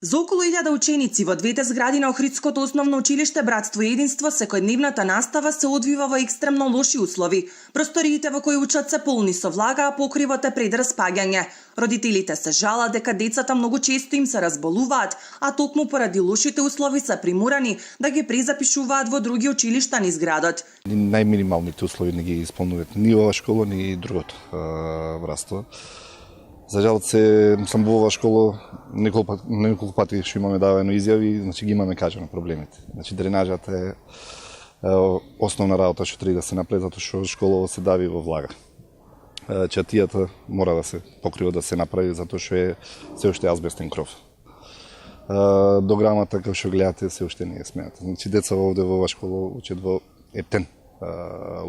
За околу 1000 ученици во двете згради на Охридското основно училиште Братство и единство секојдневната настава се одвива во екстремно лоши услови. Просториите во кои учат се полни со влага, а покривот е пред распаѓање. Родителите се жалат дека децата многу често им се разболуваат, а токму поради лошите услови се приморани да ги презапишуваат во други училишта низ градот. Најминималните услови не ги исполнуваат ни ова школа, ни другото братство. За жал сам во оваа школа неколку пати што имаме давано изјави, значи ги имаме кажано проблемите. Значи дренажата е основна работа што треба да се направи затоа што школава се дави во влага. Чатијата мора да се покрива, да се направи затоа што е се уште азбестен кров. Дограмата како што гледате се уште не е смејата. Значи деца овде во оваа школа учат во ептен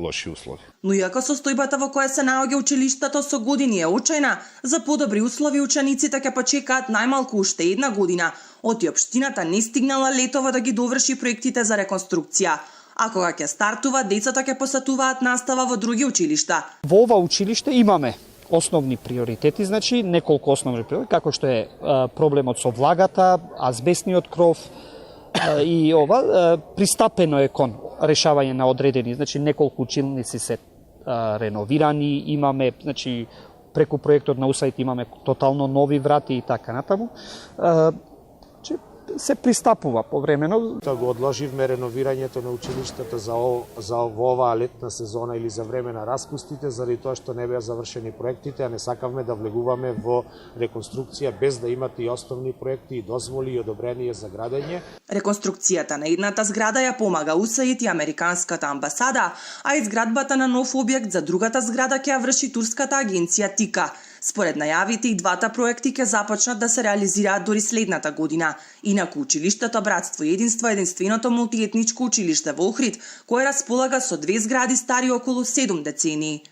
лоши услови. Но иако состојбата во која се наоѓа училиштето со години е очајна, за подобри услови учениците ќе почекаат најмалку уште една година, оти општината не стигнала летово да ги доврши проектите за реконструкција. А кога ќе стартува, децата ќе посетуваат настава во други училишта. Во ова училиште имаме основни приоритети, значи неколку основни приоритети, како што е проблемот со влагата, азбестниот кров, и ова пристапено е кон решавање на одредени, значи неколку училници се реновирани, имаме, значи преку проектот на УСАИД имаме тотално нови врати и така натаму. Се пристапува повремено. Да го одложивме реновирањето на училиштата за оваа летна сезона или за време на распустите, заради тоа што не беа завршени проектите, а не сакавме да влегуваме во реконструкција без да имате и основни проекти, и дозволи, и одобрение за градење. Реконструкцијата на едната зграда ја помага УСАИД и Американската амбасада, а изградбата на нов објект за другата зграда ќе ја врши турската агенција ТИКА. Според најавите, и двата проекти ќе започнат да се реализираат дори следната година. Инаку училиштето Братство и единство е единственото мултиетничко училиште во Охрид, кое располага со две згради стари околу 7 децении.